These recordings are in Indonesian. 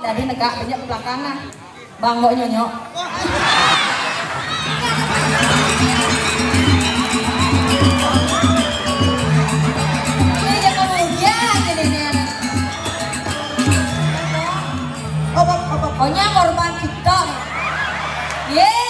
Dari negak banyak belakangan. Banggo nyonyok. Ini ya kemudian ini. Pokoknya korban kita. Ye.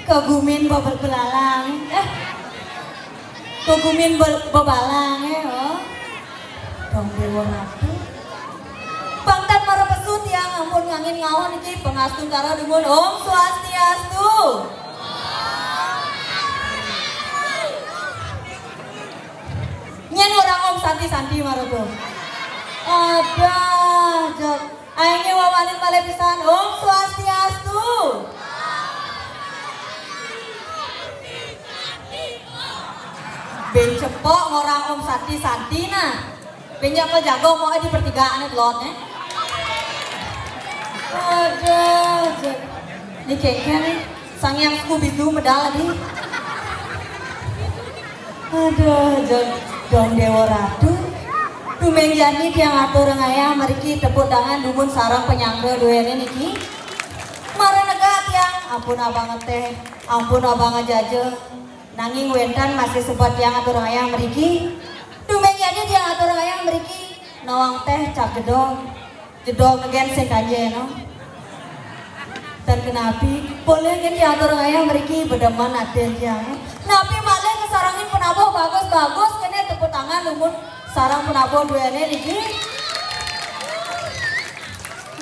Kegumin belalang. Kegumin bebalang oh. Dong dewa ratu. Bangtan marapesut yang ampun ngangin ngawon iki pengastun karo dumun Om Swastiastu. Nyen orang Om santi-santi maroto. Ada jok. Ayo wawanin balik pisan Om Swastiastu. Ben cepok ngorang Om santi-santi nah. Benyak ke jago mau di pertigaan lot nih. Aduh, ini kayaknya nih sang yang Scooby Doo medal lagi. Aduh, dong dewa ratu. Tumeng jani tiang atur ngaya mariki tepuk tangan dumun sarang penyangga duene niki. Mare nega tiang ampun abang teh, ampun abang jaje. Nanging wentan masih sempat tiang atur ngaya mariki. Tumeng jani tiang atur ngaya mariki. Nawang teh cap jedog ngegen sekanje no. Dan kenapi boleh kan diatur ngaya meriki bedeman aten tiang. Napi malah kesarangin penabuh bagus-bagus kene tepuk tangan lumun sarang penabuh duene niki.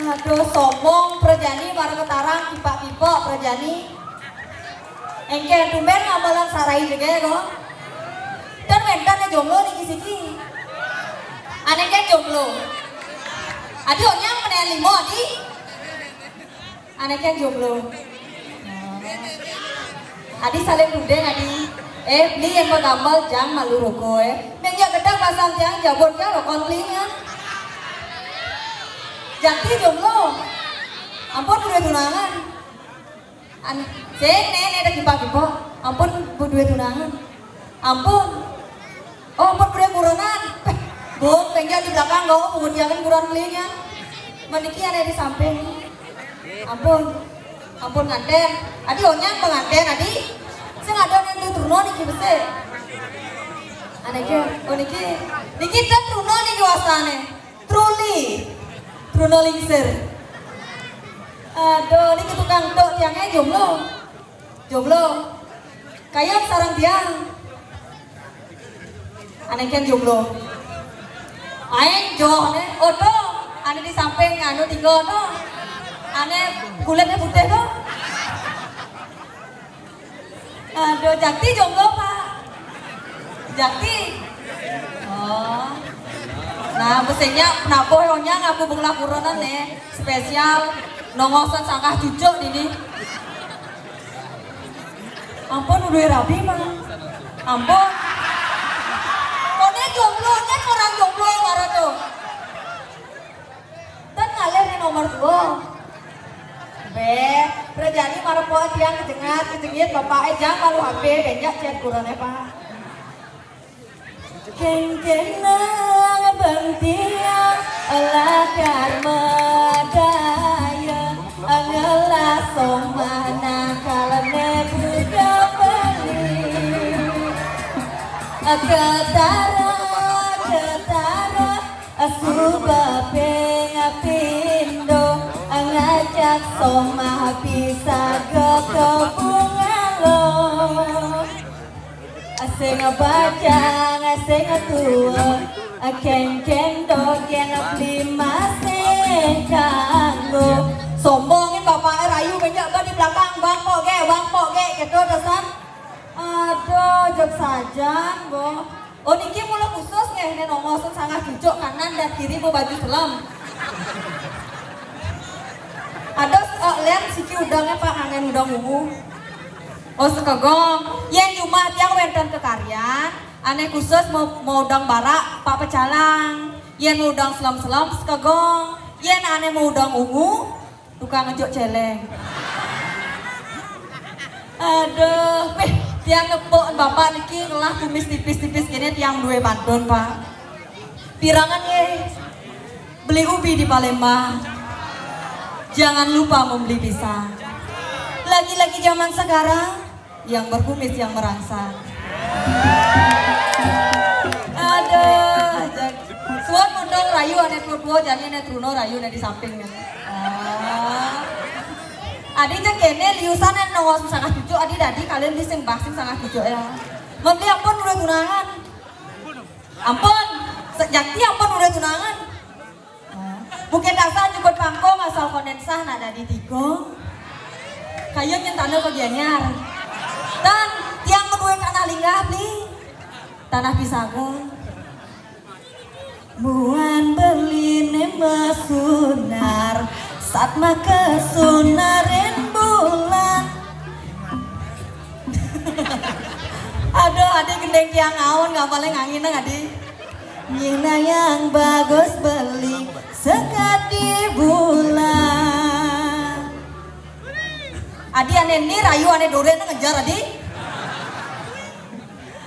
Aduh sombong perjani bareng ketarang pipak-pipak perjani. Engke tumben ngamalan sarai juga ya kok. Dan mentan jomblo niki siki. Aneh kan jomblo. Adi onyang menen limo adi. Aneh kan jomblo. Adi saling rudeng adi. Beli yang bergambal jam malu roko Menyak gedang pasang tiang jabon kan rokon belinya. Janti jomblo. Ampun berdua tunangan. Sene ada kipa-kipa. Ampun berdua tunangan. Ampun. Oh ampun berdua kuronan. Bung, pengen di belakang gak mau mengundiakan kurang belinya. Meniki ada di samping. Ampun nganten. Adi onyang penganten adi. Saya ada yang tuh truno niki bese. Aneke, oh niki tak truno niki wasane. Truno lingser. Aduh, niki tukang tok tiangnya jomblo. Kayak sarang tiang. Aneke jomblo. Aing joh ne, odo, ane di samping anu tinggal no, ane kulitnya putih no. Aduh, Jakti jomblo pak, Jakti. Oh, nah mesinnya napo yonya ngaku benglah kuronan nih, spesial nongosan sangkah cucuk ini. Ampun udah rapi mah, ampun. Jomblo kan orang jomblo yang marah tuh. Dan kalian yang nomor 2. Berjani marah poa tiang kejengit bapak ejang malu HP benjak chat kurangnya pak. Kenang bentiang olah karma daya angelah somana kalane buka beli ketara Asuba pengapindo ngajak somah bisa ke kebungan lo. Asing bajang asing tua ken dogen lima sekanggo. Sombongin bapak rayu banyak di belakang bang poge gitu dasar. Aduh jok saja bo. Oh niki mulai khusus nih, ini nongosun sangat cucuk kanan dan kiri mau baju selam. Ada lihat siki udangnya pak, angin udang ungu. Oh sekegong, yang cuma tiang wenten ke karya, aneh khusus mau udang barak, pak pecalang. Yang mau udang selam sekegong, yang aneh mau udang ungu, tukang ngejuk celeng. Aduh, tiang nepok bapak niki ngelah kumis tipis-tipis gini tiang dua pantun pak. Pirangan ye, beli ubi di Palembang. Jangan lupa membeli pisang. Lagi-lagi zaman sekarang yang berkumis yang merangsang. Aduh, suat mundong rayu ane tuh jadi ane truno rayu ane di sampingnya. Adi cek kene liusan yang nongos sangat cucu. Adi dadi kalian diseng basing sangat cucu ya. Membeli ampun udah tunangan. Ampun, sejakti ampun udah tunangan. Bukit dasar jemput pangkong asal kondensah nak dadi tigo. Kayu yang tanah bagiannya. Dan tiang kedua tanah linggah nih. Tanah pisago. Buan berline mesunar saat maka sunarin bulan. Aduh adik gendeng tiang awan gak paling angin adik. Nyina yang bagus beli sekat di bulan. Adi ane ini rayu ane durian ngejar adi.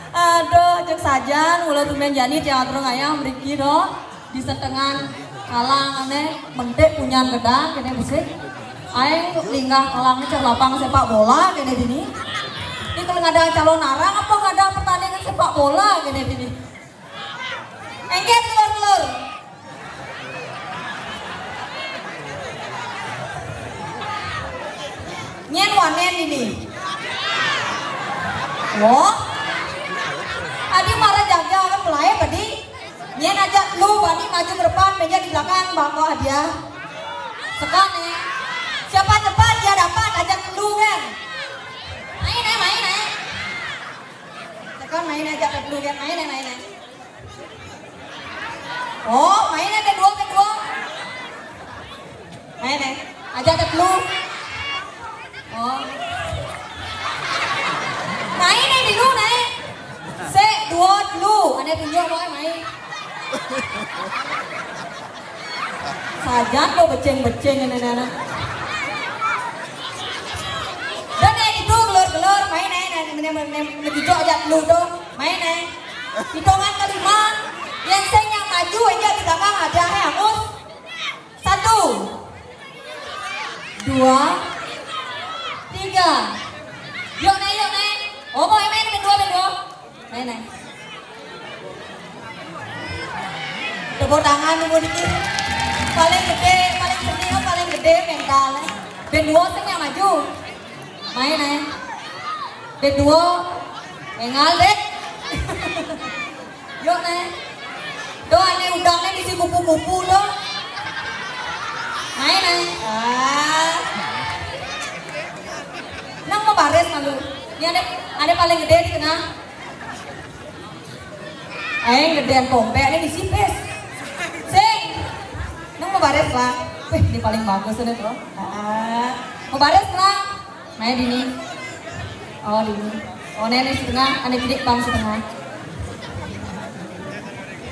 Aduh cek saja mulai tumen jani tiang terus ayam beriki do di setengah kalang ane mentek punya gedang kene bisik. Aing linggah kalangnya cek lapang sepak bola kene dini. Ini kalau nggak ada calon narang apa nggak ada pertandingan sepak bola kene dini. Engket telur-telur. Nyen wanen ini. Wah. Adi marah jaga kan pelayar tadi. Nyen ajak lu bani maju ke depan, meja di belakang bangko hadiah. Sekarang nih. Siapa cepat dia dapat ajak lu kan. Main. Sekarang main ajak lu kan main. Oh, mainnya kedua. Main ajak lu. Oh. Main di lu nih. Se dua lu, ane tunjuk boy main. Sajan lo beceng ini nana. Dan itu gelor main mencucuk ajak lu tuh main hitungan kelima. Yang seng yang maju aja di belakang ada hangus. 1 2 3 Yuk nih. Oh mau main berdua. Main. Tepuk tangan dulu dikit. Paling gede mental. Berdua seng yang maju. Main. Berdua engal deh. Yuk nih. Doa ane udangnya isi kupu-kupu loh. Main. Nang mau baris malu. Ini ada paling gede di tengah. Gedean kompek ini disipes. Sing. Nang mau baris lah. Wih, ini paling bagus ini bro. Mau baris lah. Main di ini. Oh di ini. Oh ini di tengah. Ane pidik bang setengah.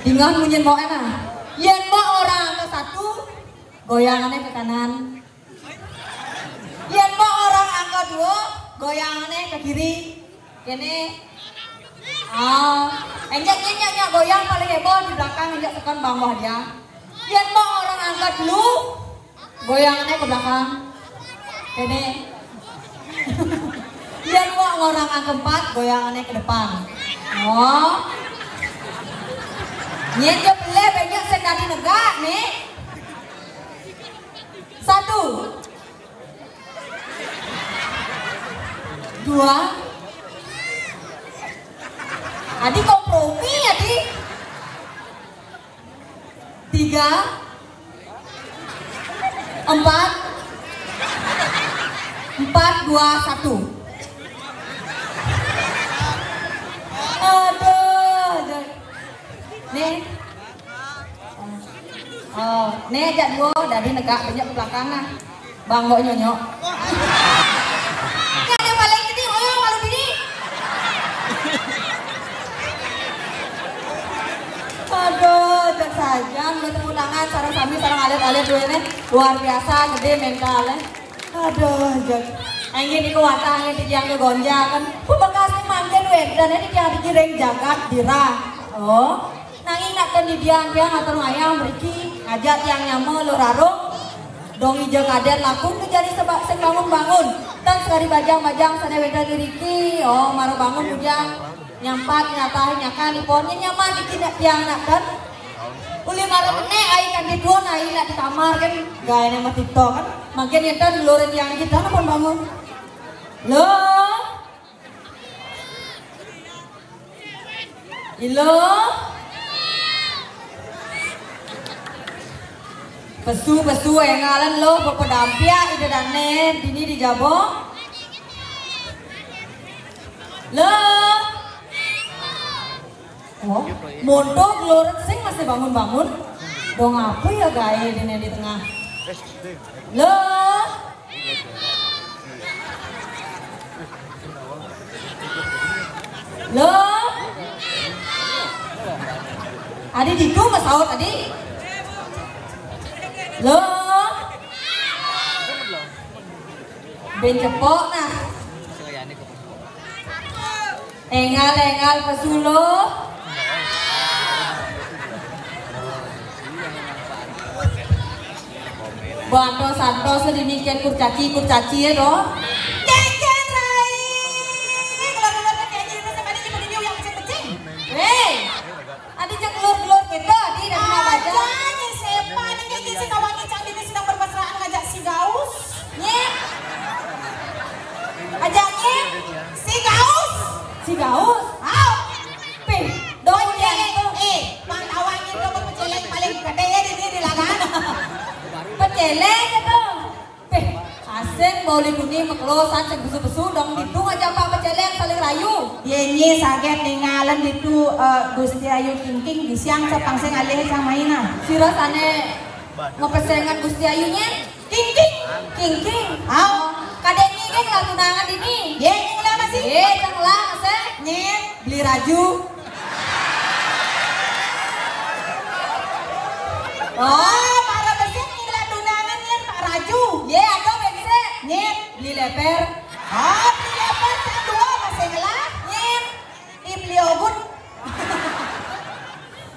Dengan munyin mau enak. Yen mau orang ke satu, goyangannya ke kanan. Yen mau orang angka 2, goyangannya ke kiri. Kene. Enjak goyang paling heboh di belakang enjak tekan bawah dia. Yen mau orang angkat dulu, goyangannya ke belakang. Kene. Yen mau orang angkat 4, goyangannya ke depan. Oh. Nyen je beli banyak sekali negak nih. 1 2 Adi kompromi Adi. 3 4 2 1. Aduh. Nih. Oh, nih ajak gua dari negak banyak belakangan. Bang kok nyonyok. Ini ada paling gede, malu ini. Aduh, cek saja tepuk tangan sarang sami sarang alit dua ini luar biasa gede mentalnya. Aduh, cek. Angin iku watah angin yang kegonjakan. Bekas manten wedan ini yang dikiring jagat dirah. Oh. Nanging nak kendidian dia ngatur ayam beriki ngajak yang nyamu lurarung dong ijo kader laku kejadi sebab sing bangun dan sekali bajang sana weda diriki oh maru bangun bujang nyampat nyatahin nyakan iponnya nyaman dikit tiang nak kan Uli marah meneh ai kan dituan ai lah di kamar kan gaya nama TikTok kan. Makin nyetan luar yang kita pun bangun. Loh. Ilo. Pesu yang ngalan lo pepedampia ide dane dini dijabo. Lo. Oh, montok lurut sing masih bangun-bangun. Dong apa ya gaya dini di tengah. Lo. Lo. Adi ditu mas saut adi. Lo. Ben cepok nah. Engal pesulo. Banto santo sedemikian kurcaci ya doh. Keken rai. Keluar kayak gini sama dia pada dia yang kecil. Hei. Adi cek keluar gitu, adi dah kena baca. Ajanya siapa nih kayak si kawannya cang ini sedang bermesraan ngajak si Gaus. Nyet. Ajaknya si Gaus. Si Gaus. Au. Pih, dong dia itu. Pantauannya itu peceleng paling gede di lagan. Peceleng itu. Pih, asen boleh kuning meklosan cek besu-besu dong ditu aja pak peceleng saling rayu. Yenye saget ningalan ditu Gusti Ayu Kingking di siang sepang sing alih sang maina. Sira sane ngepesengan Gusti Ayunya. Kingking. Au. Kadek ini kan tunangan ini. Ye, nyenglah masih. Ye, nyenglah masih. Nyet, beli raju. Oh, para besi nyenglah tunangan nyet Pak Raju. Ye, ada besi. Nyet, beli leper. Oh, beli leper cak dua masih ngelah. Nyet, beli yogurt.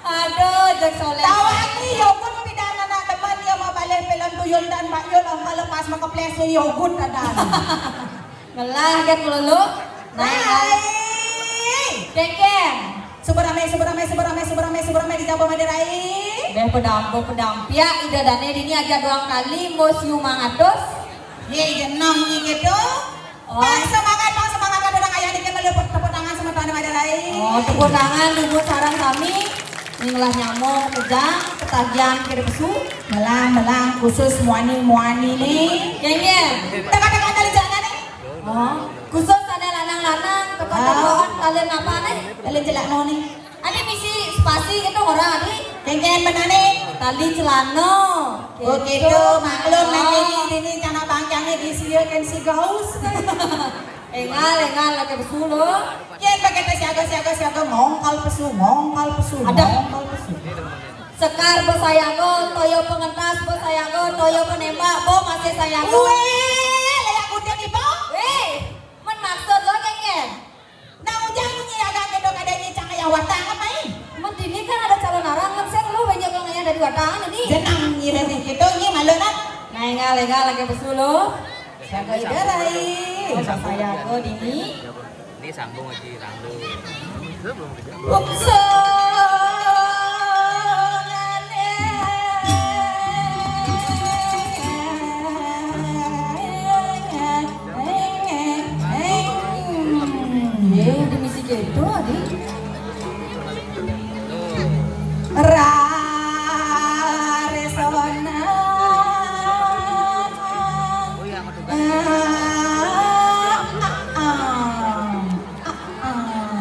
Aduh, jek soleh. Tawani yogurt pidana nak teman dia mau balik pelon tuyul dan bakyul kalau lepas mau keples yogurt adan. Ngelah kan melulu. Naik. Keken. Seberamai di Jawa Madirai. Deh pedampia ida dane dini aja doang kali mau siu mangatus. Ye jenong gitu. Bang semangat ada orang ayah dikit meliput tepuk tangan sama tuan Madirai. Oh tepuk tangan dulu sarang kami. Inilah nyamuk kejang, ketagihan kiri pesu. Melang khusus muani nih. Geng. Tengah-tengah dari jalan nih. Oh, khusus ada lanang-lanang kepada doan kalian apa nih? Kalian celak noni. Ani misi spasi itu orang adi. Geng benar nih. Tali celana. Oh gitu, maklum nanti ini cana bangkangnya disiir kan si Gaus. Engal lagi pesu lo. Kian pakai siaga ngongkal pesu. Ada sekar besayango, toyo pengentas besayango, toyo penembak, bo masih sayango. Layak kuda nih bo. Men maksud lo kengen. Nah ujang ini agak gedong ada ini cangkaya watangan main. Men ini kan ada calon arangan sen lo banyak yang dari watangan ini. Jenang ngirim gitu ini malu nak. Nah engal lagi pesu lo. Jaga idarai. Sayango dini. Ini sambung lagi ranglu. Udah misi gitu adik.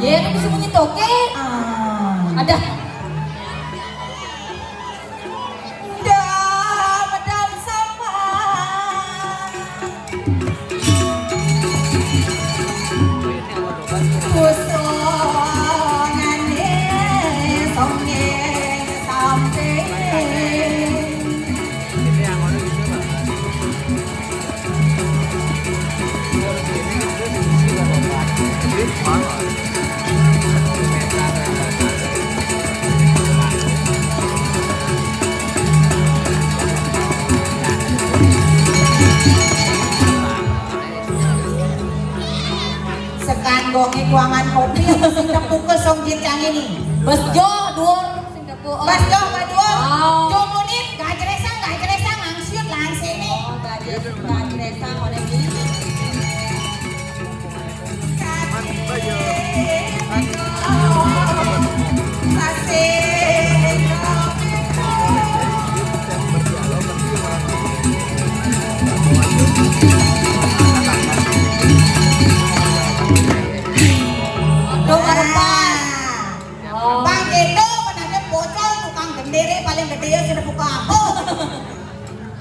Ya, itu bisa bunyi toke. Ada. Medal sama. Kusonane songe sampai. Sekan gongi kuangan kopi sing pukul song jincang ini. Bes jo dhuwur sing tepuk. Bas doh badua. Oh. Jomunit gajresa ngangsiut lan sini. Oh, gajresa model ini. Tuh karepan. Oh. Bang Edo menanya bocor tukang gendere paling gede ya sudah buka apa?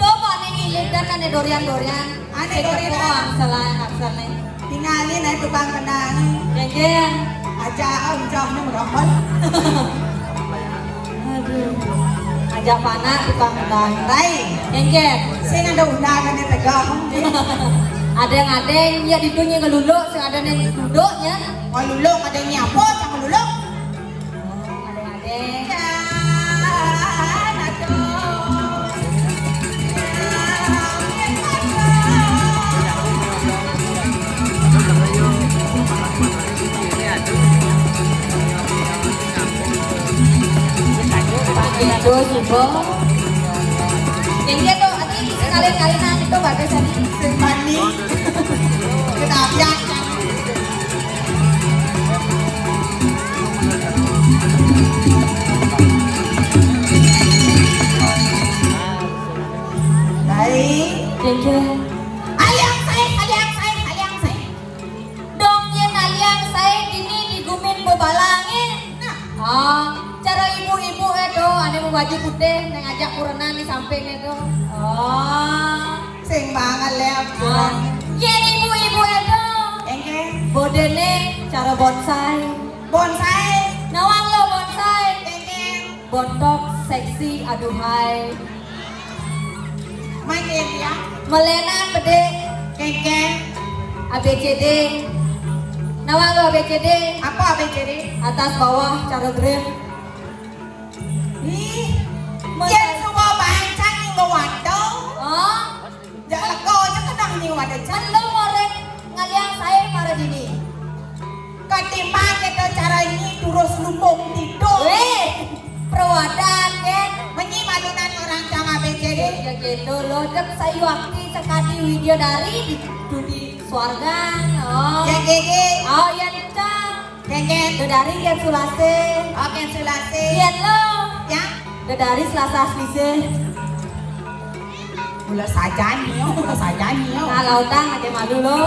Coba nih ngiling dan ane dorian. Ane dorian. Oh, aksalnya. Tinggalin aja tukang kenang. Jeng. Aja jauhnya merambal. Aduh. Ajak panah tukang kendang. Baik. Jeng. Sing ada undangan yang tegang. Adeng ya ditunya ngeluluk, sing ada yang duduknya. Oh luluk ada yang nyapo sama luluk. Adeng. Itu juga. Yang dia tuh, ati sekali-kalian itu bagasan Sembani. Kita biak. Baik. Jeng. Aliang saya. Dongnya aliang saya gini digumin bebalangin. Cara ibu-ibu itu ada mau baju putih yang ngajak kurenan di samping itu. Sing banget lep. Ya ibu-ibu itu. Engke. Bodene cara bonsai. Bonsai. Nawang lo bonsai. Engke. Bontok seksi aduhai. Main ya. Melenan bede. Engke. ABCD. Nawang lo ABCD. Apa ABCD? Atas bawah cara grip. Ih. Yen semua bancang yang bawato. Oh. Jangan kau aja kedang yang wadah. Kan lo ngorek ngaliang saya para dini. Ketimbang itu caranya terus lumbung tidur. Weh, perwadan kan. Menyimalunan orang cang ABCD. Ya gitu loh, dek saya waktu sekali video dari di swargan. Oh. Ya gigi. Oh, yang cang. Gegen. Dari yang sulase. Oke sulasi. Iya lo. Ya. Dari selasa selise. Mula saja nih, Kalau utang aja malu lo.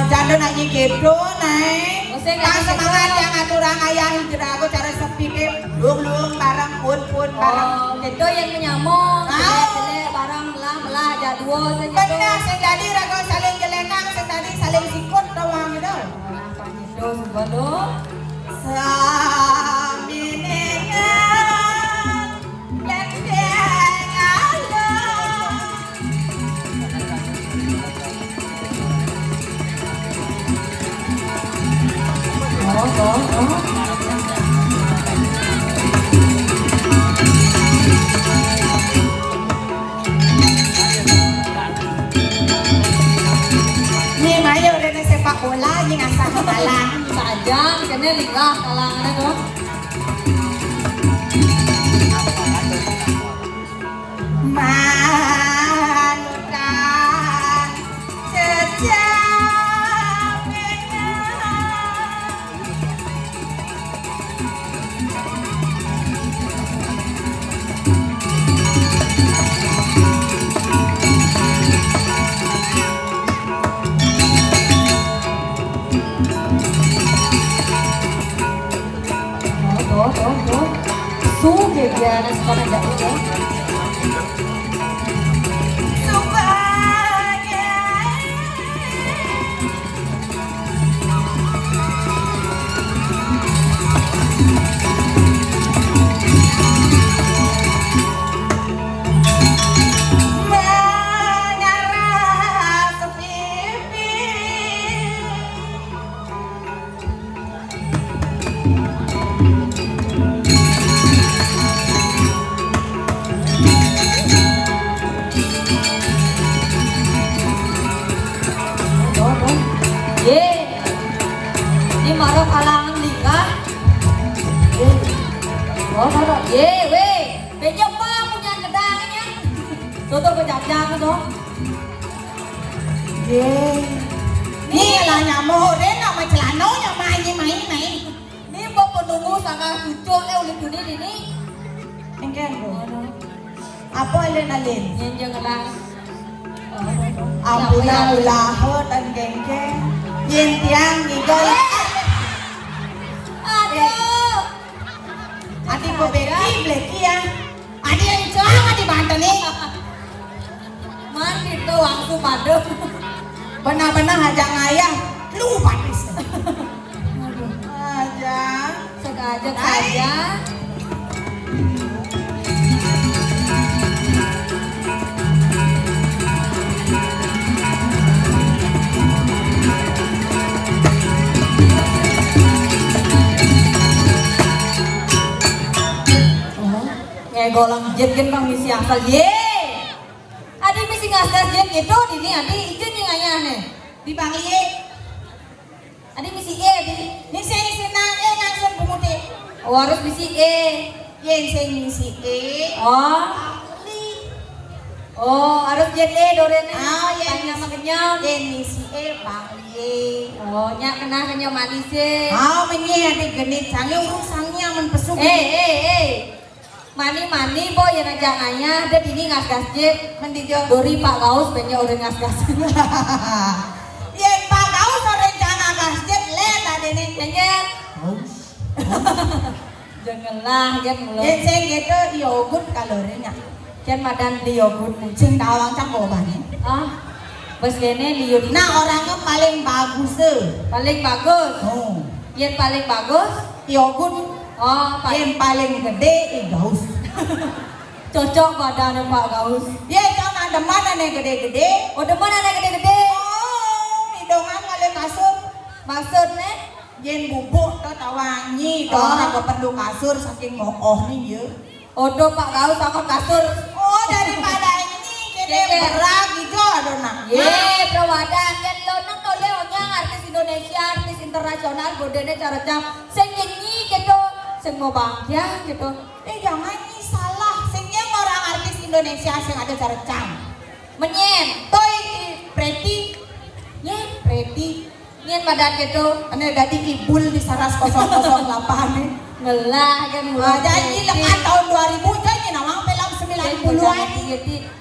Jangan aja gitu, naik. Maksudnya Kang nggak semangat gitu. yang aturang ayah hijrah aku cara sepi deh. Lung barang pun barang. Oh, gitu yang menyamuk. Tahu. Jelek barang melah jadwal saja. Benar, sing tadi rago saling jelekang, sing tadi saling sikut doang gitu. Apa gitu sebalo? Nih Maya udah nih sepak bola, nih ngasah kalah. Sajang, kena linggah kalangan itu. Manutan sejamnya. Suge dia ada sekolah itu. Ini marah kalangan nikah. Ye, weh. tuh kejajang tuh. Ye. Ni lah nyamuk deh nama celanonya main. Ini mau penunggu sangat cucuk ulit dunia ini. Engken tuh. Apa alin? Yang janganlah. Ampuna ulah dan gengke. Yen tiang ngigol. Aduh. Adi pobeki bleki ya. Adi yang celang adi banten nih. Man itu langsung padam. Benar-benar aja ngayah. Lu patis. Aduh. Aja. Sengaja saja. Golang jet kan bang misi asal ye. Adi misi ngasgas jet gitu dini adi izin yang ayah nih. Di bang ye. Adi misi E di. Ni saya senang langsung pemutih. Oh harus misi E. Yen saya ngisi Oh. Oh harus jet E dorene. Ah yen nama kenyam. Yen ngisi bang ye. Oh nyak kena kenyam manis e. Ah menye adi genit sange urusangnya menpesu. Mani boy yang aja nganya ada ini ngasgas jet Mendijo. Dori Pak Gaus banyak orang ngasgas. Yen Pak Gaus orang jangan gasjet let ada nih. Jangan. Janganlah kan mulut. Yen saya gitu yogurt kalorinya. Kan madan di yogurt nih. Sing tawang cangkobannya. Ah, bos gini di yogurt. Nah orangnya paling bagus Paling bagus. Oh. Yang paling bagus Yogurt. oh Yang paling gede Gaus. cocok badannya Pak Gaus. Ya jangan ada mana nih gede-gede. Oh depan ada gede-gede. Oh, hidungan kali kasur. Maksudnya Yen bubuk tuh tawangi. Oh. Orang gak perlu kasur saking ngokoh nih ya. odo Pak Gaus takut kasur. Oh daripada ini gede berak gitu adona. Ye, perwadan kan lo nang kau leonya artis Indonesia, artis internasional, bodene cara jam, sing nyanyi gitu, sing mau bangkya gitu. Jangan nih salah. Singnya orang artis Indonesia sing ada cara cam. Menyen, Toy Preti. nyen, Preti. nyen badan gitu, Ane dadi ibul di Saras 008 nih. ngelah kan Ah, janji lekat tahun 2000 janji nawang film 90-an.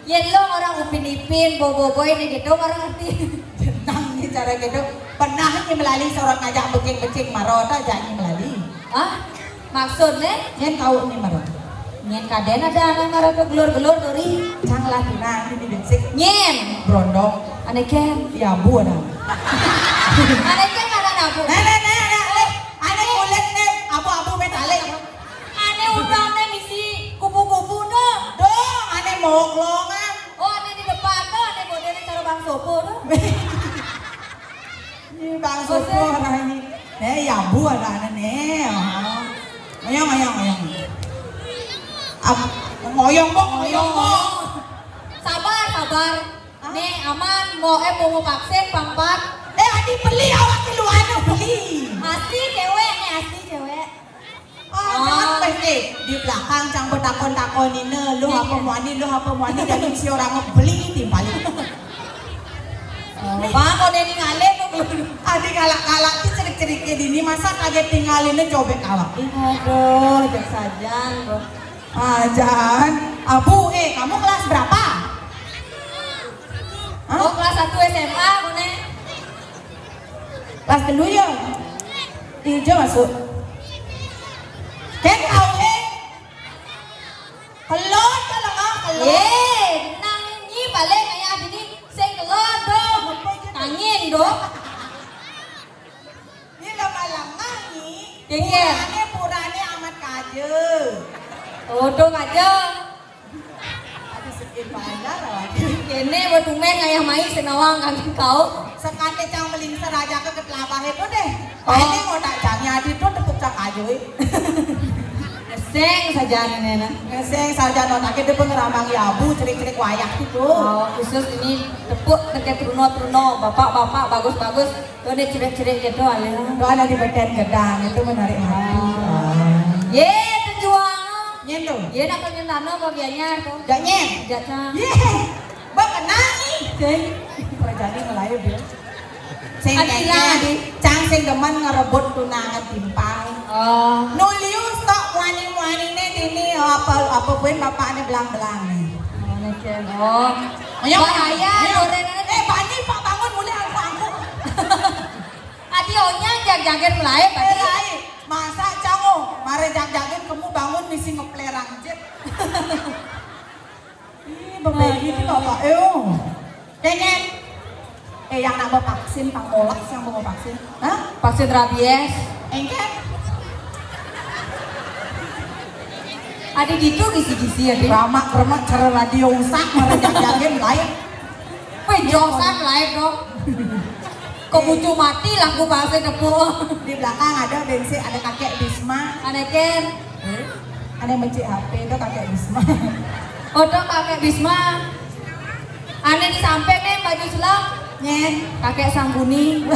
Yen lo orang upin ipin, bobo ini gitu orang ngerti. Tentang nih cara gitu. Pernah nih melalui seorang ngajak becing-becing marota janji melalui. Ah, maksudnya Yang tahu nih marota. nyen kaden ada anak ngarep gelur-gelur dori. Janganlah tunang ini becing. Nyen, Brondong. ane ken, Ya bu ada. ane ken ada nabu. Nah. Ane kulit nih abu-abu metalik. Ane udangnya misi kupu-kupu no. Dong, ane moklongan. Oh, ane di depan tuh, ane modelnya cara Bang Sopo tuh. Ini Bang Sopo ada ini. Ya bu ada ane nih. Ngoyong. Ngoyong bok. Sabar. Nih aman, mau mau vaksin pangpat. Adi beli awak keluarnya beli. Asli cewek, nih asli cewek. Jangan pasti di belakang cang bertakon-takon ini. Lu apa muani dan si orang beli timbalik. Pak, kau neni ngalih tuh. Adi kalak-kalak ki cerik-cerik kayak gini masa kaget tinggalinnya cobek awak. Aduh, jak saja bro. Ajan, Abu, kamu kelas berapa? Oh, kelas 1 SMA, Bune. Kelas dulu ya. Hijau masuk. Kan kau kelot kalau nggak kelot. Ye, nang nyi balik kayak gini, sing kelot dong. Angin dong. Ini lama-lama nih. Iya. Purane amat kaje. Oh, dong aja. Ada sedikit bandar awak. Kene buat tumen ayah mai senawang kangin kau. Sekate cang melingser aja ke ketelabah itu deh. Oh. Ini mau tak cangnya di itu tepuk cang aja. Seng saja nena. Ngeseng saja nona kita pengeramang yabu cerik-cerik wayak gitu. Oh, khusus ini tepuk terkait truno bapak bagus tuh ada cerik-cerik gitu alih. Itu ada di bagian gedang itu menarik hati. Ye terjuang. Nyen tuh. Iya nak kau nyentano bagiannya tuh. Jak nyen. Jatah. Bak kena nih. Sing. Jadi ngelayu dia. Sing Adila, keke, cang sing demen ngerebut tunangan timpal. Oh. Nulius tok wani-wanine dini apa pun bapaknya belang-belang nih. Oh, neken. Oh. Bahaya gorengan. Bani Pak bangun mulai aku. Adi onya jag-jagen mulai Pak. Mulai. Masa cango, mare jag-jagen kamu bangun misi ngeplerang jet. Ih, bapak gitu bapak. Dengen. Yang nak mau vaksin, Pak Molak yang mau vaksin. Hah? Vaksin rabies. Engken. Adi gitu gisi-gisi ya deh. Ramak-ramak cara radio usak mare jag-jagen lain. Wih, josan live dong. Kebucu mati laku vaksin depu. Di belakang ada bensin, ada kakek Bisma. Aneken. Ada yang mencik HP itu kakek Bisma. Odo kakek Bisma. Ane di samping nih baju selam. Nyen. Kakek Sangguni.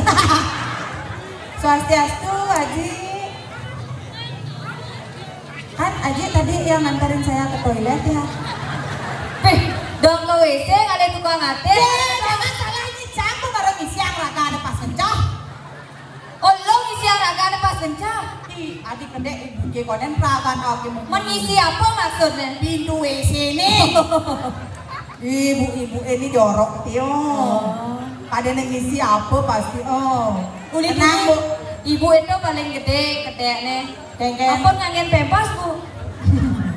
Swastiastu, Aji. Kan Aji tadi yang nganterin saya ke toilet ya. Wih, dong ke WC nggak ada tukang ngate. Jangan salah ini campur bareng isi yang raga ada pas kencah. Oh lo ngisi olahraga ada pas kencang. Adik kedek ibu jekonen perakan oke Mengisi apa maksudnya? pintu WC nih. Ibu-ibu ini jorok tio. Ada yang ngisi apa pasti Uli tenang bu. Ibu itu paling gede keteknya. Kengken. Apa ngangen pempas bu?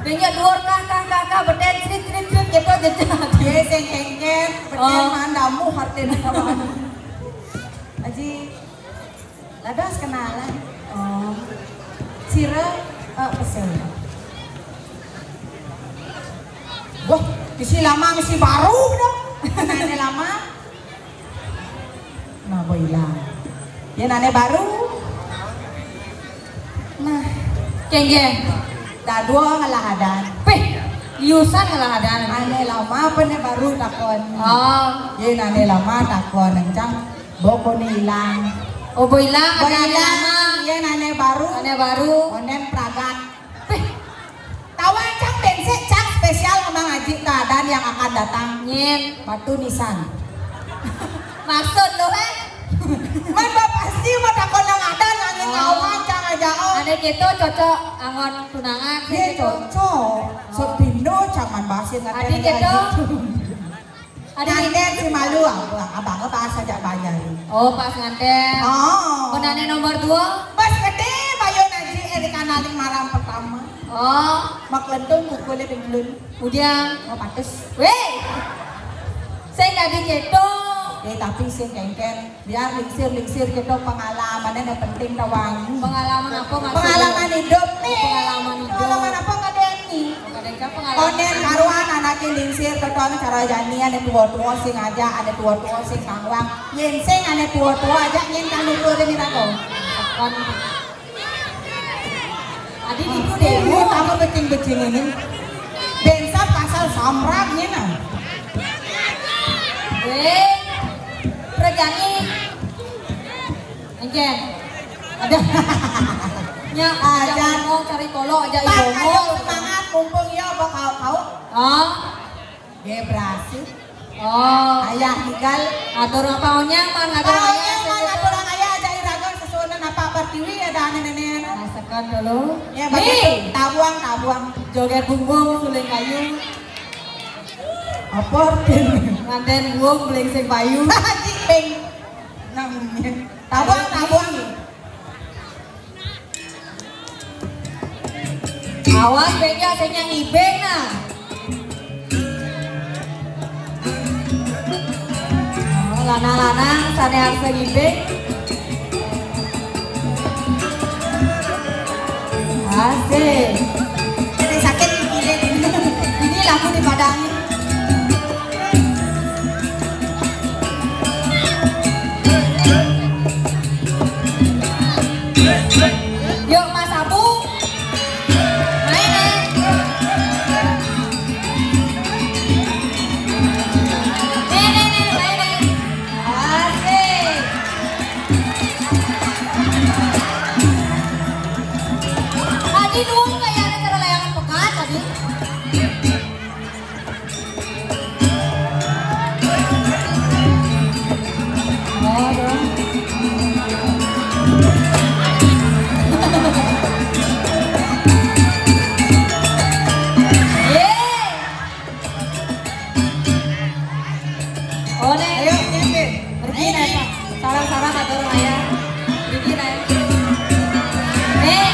Banyak luar kakak beten cerit gitu jejak. Dia sing kengken, beten mandamu hartin kawan. Aji, ladas kenalan. Sira pesen. Wah, misi lama misi baru dong. Nane lama. Nah, boilang. Ya nane baru. Nah, Kenggen. dah dua ngalahadan. Pih, liusan lah ada. Ane lama apa nih baru takon. Oh, Ya nane lama takon encang boko hilang. oh boilang ada lama. Ya nane baru. Ada baru. Onen pragat. Pih, Tawan cang bensin cang spesial ngomong Haji Tadan yang akan datang. nyen. Batu nisan. Maksud lo Man pasti mau takon nang ada nangin ngawan cang aja Ada gitu cocok angon tunangan. Dia cocok. Sepindo cang man basin Ada gitu. Ada Nganten si malu abang bahasa aja banyak. Oh pas nganten. Oh. Konane nomor 2. Pas gede bayo naji eri kanaling maram pertama. Oh, Mak lentong kukulnya pinglun. udiang. Mau pates. Weh, saya nggak di gitu. Tapi sih kengken biar lingsir kita pengalamannya yang penting tawang. Pengalaman apa maksudnya? Pengalaman hidup nih. Pengalaman hidup. Pengalaman apa nggak ada nih? Kadang-kadang pengalaman. Konen karuan anaknya lingsir keton cara jani ada tua-tua sing aja ada tua-tua sing kangwang. Yen sing ada tua-tua aja yen kan itu ada minta kau. Kon. Adi itu deh. Kamu becing-becing ini. Bensa pasal samraknya nah. Weh, perjani. Engken. Ada. Nya aja mau cari kolok aja Pak ibu ayo semangat mumpung ya bakal kau. Oh, Dia berhasil. oh. Ayah tinggal. Atur apa onya man atur Pokoknya ayah. mana orang ayah ada iraga sesuatu apa pertiwi ada nenek-nenek. Rasakan dulu. Ya Nih, banyak tabuang. joget bungung suling kayu. Apa? Nganten bungung beling sing bayu. Haji peng. Namanya. Tabuang. Awas beja sing yang ibeng nah. Oh, lanang-lanang sane harus ibeng. Asik. Jadi sakit gigi Ini lagu di Padang. Yuk Mas Abu. Main nih. Nih, main nih. Asik. Adi nuang kayak ada cara layangan pekat tadi. sarang atur ayah. Begini naik. Nih,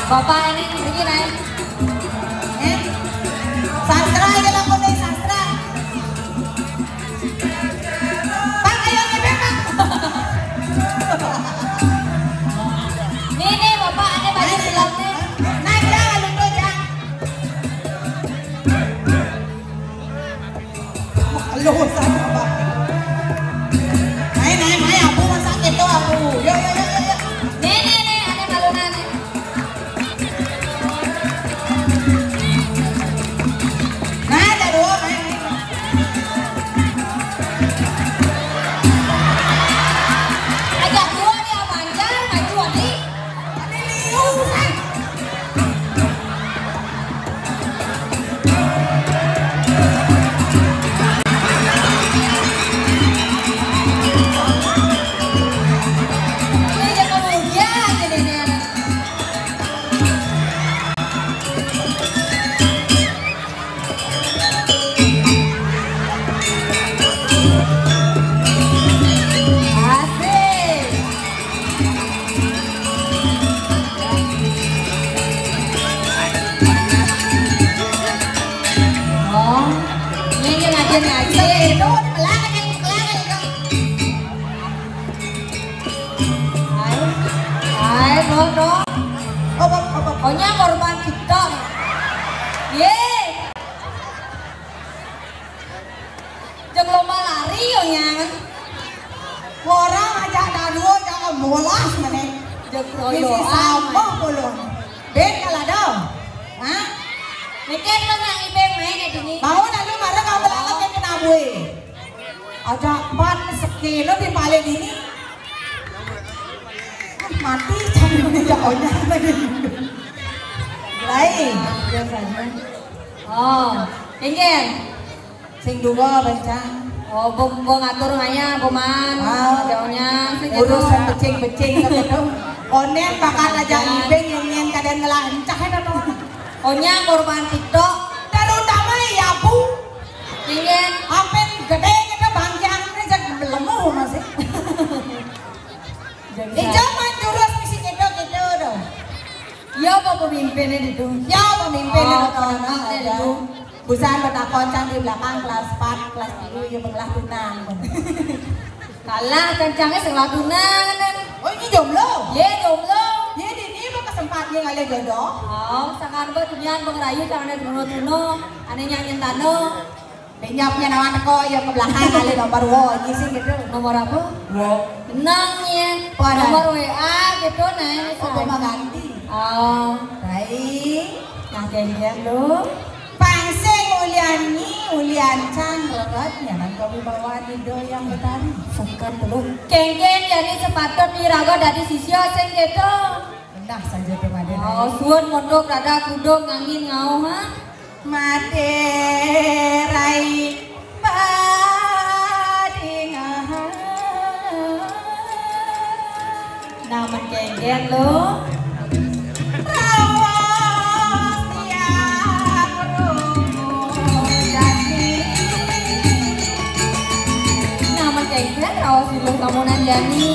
bapak ini begini naik. Sastra aja lah kau nih sastra. Bang ayo nih bang. Nih bapak ini baju silam nih. Naik jangan lupa jangan. Lu sana bang. Naik aku masak itu aku. Yo. Nih ada balunan nih. Nah ada dua naik. Ajak dua dia panjang, maju nih. Ada liu san. Ini jangan kemudian jadi nih. Asik. Oh, ini ngaji. Itu belakang itu. Hai, dong. Oh. Pokoknya korban TikTok. Ye. Jangan lomba lari yo nyangan. Orang ajak dadu jangan molas meneh. Jangan Isi royo sampah pulun. Ben kalau ada. Hah? Mungkin lo yang ibeng main kayak gini. Mau lalu marah kau belakang yang kena bue. Ajak ban sekilo di balik ini. Mati cari ini jauhnya lagi. Lain. Biasanya. Oh, ingin. Sing dua bencang. Oh, bom ngatur ngaya, boman. Jauhnya. Urusan becing-becing gitu. Onen bakal aja ibeng yang nyen kadang ngelancah itu tuh. Onya korban TikTok. Terutama ya bu. Ingin. Apen gede gitu bangkang ini jadi belemu masih. Di zaman jurus misi gitu dong. Ya apa pemimpinnya itu? Ya pemimpin Oh, itu pernah ada. itu. Busan bertakon can di belakang kelas 4, kelas 3 ya belah tunang. Kalah kencangnya setelah tunangan. Oh ini jomblo. Ye jomblo. Ya di ini apa kesempatnya ngale jodoh? Oh, sekarang bertunyan bengerayu karena tuno-tuno, ane nyanyiin tano. Penyapnya nawan teko ya ke belakang ngale nomor wo ini sih gitu. Nomor apa? Wo. Enang ya. Pada. Nomor WA gitu nah. Oh mau ganti. Oh, Baik. nah janjian lu. Pangsing ulian can reratnya nan kami bawa di doyang betari. Sekat dulu. Kengken jadi sepatut diraga dari sisio sing gitu. Benar saja Raden. Oh, suun mondok rada kudung ngangin ngau ha. Materai padingahan. Nama kengken lu. Rawas tiang rumus jati. Nama kengken rawas dulu kamu nanjani.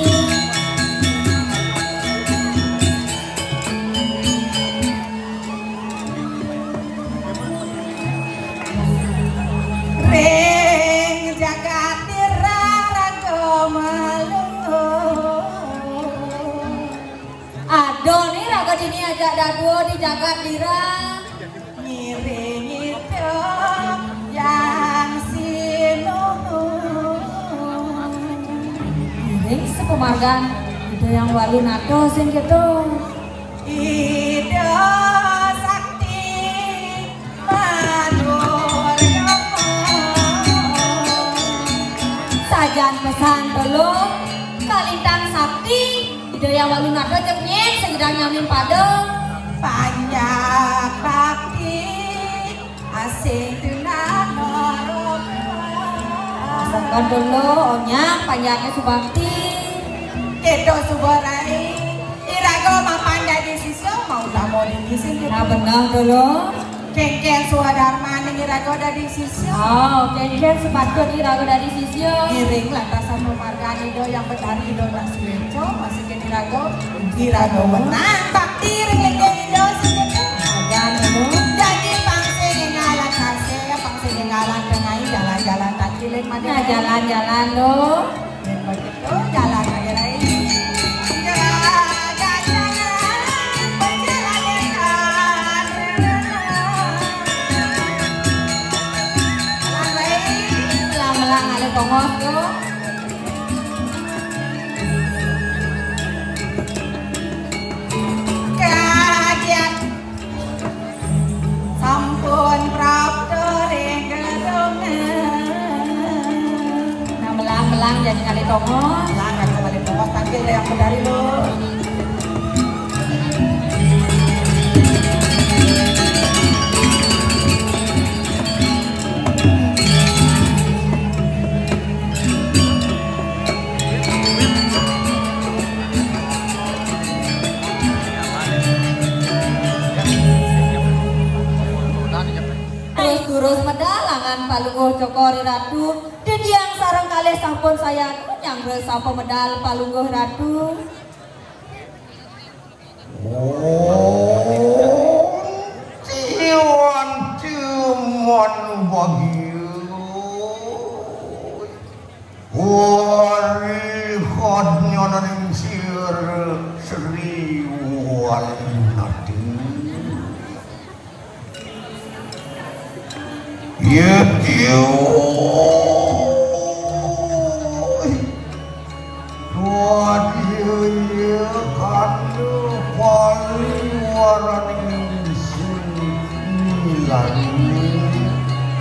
Ring jagat diraraga malu. Aduh nih raga dini ajak daduo di jagat dira. Ngiring itu yang sinuhun. Ini sepemargan itu yang walu nato sing gitu. Ida sakti manur Sajan pesan dulu kalintang sakti itu yang walu nato cek nyen segedang nyamin padeng. panjang bakti asing tunang Sakan dulu onyak panjangnya subakti. Kedo subarai irago mapanda di sisyo mau tamu di sini. Nah benar dulu. Kengkeng suadarma ning rago dari sisyo. Oh, ken sepatu di rago dari sisyo. Miring lantasan memargani do yang betari do nak suweco masih kini rago menang bakti ring kini do sini. Ajan dulu. Jadi pangse ngalan kase, pangse ngalan tengah jalan-jalan kaki lek mana. Nah, jalan-jalan lo. Dan begitu jalan aja lagi. Melang ada tongos lo. Kajian sampun prapto ring gedongan. Nah, melang jadi kali tongos. Jangan kembali tongos tampil yang bedari lo. Terus medalangan palungguh cokori ratu yang sarang kalih sampun saya yang bersapa medal palungguh ratu. Ciwan cumon bagiu wari khodnya naring sir seriwan nati Yetiu Tuhan iya kandu pali waraning sinilani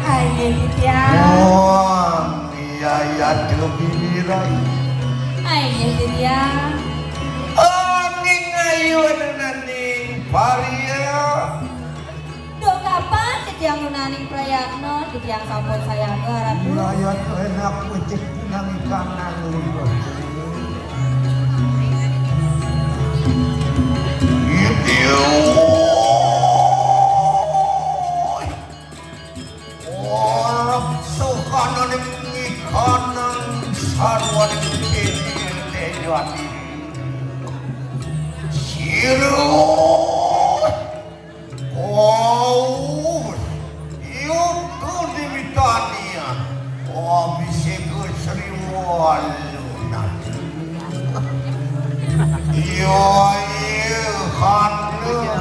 Ayo Ditya. Wah, iya ya debirai Ayo dia. Aning ayun naning paria Do kapan yang nunaning prayatno yang sampun saya ratu. Iya ya enak wajib nang kanan lu Yetiu Sukanan ikanan sarwan kini tejwati Siru Oh Yutu dimitania Oh bisa ke seriwalunan Iya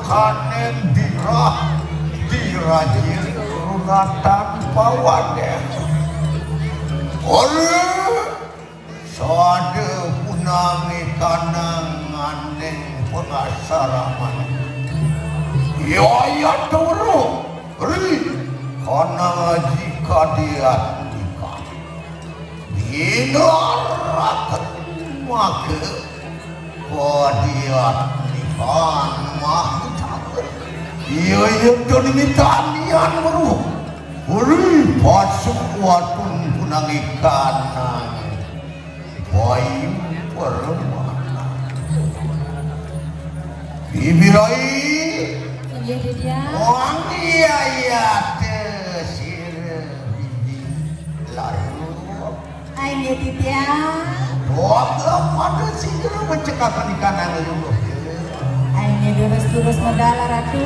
kanen dirajir runatan pawadah oleh sade punami kanang aneng pengasaraman ya turu ri kana jika dia nikah dinarakan maka kodiat nikah mah iya mitanian meruh uri pasuk watun punang ikanan bayi permana bibirai Iya dia. wang iya tesir bibi lalu Ayo Ditya. doa pada sihir mencekakkan ikanan lu Ayo durus medal ratu.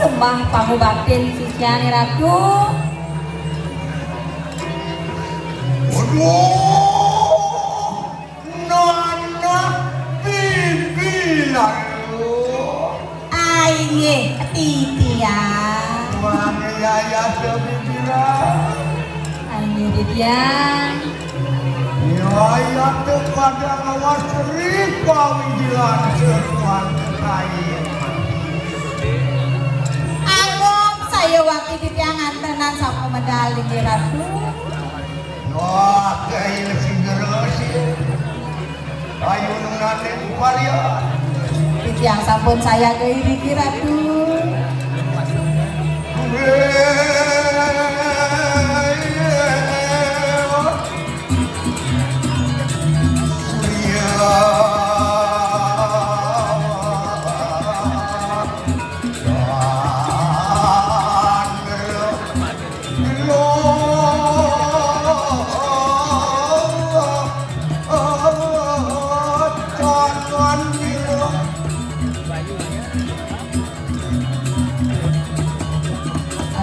sembah pangubatin sisyane ratu. Waduh, nana bibilan lu. Aye, titian. Wangi ayat bibilan. Ayo Didian. Ya ayat kepada ngawas ripa wijilan seruan kekaya. Anggap saya waktu titian ngantenan sama medali di ratu. Wah, kaya si gerasi. Ayo nunane upaya. Titian sampun saya ke Riki ratu.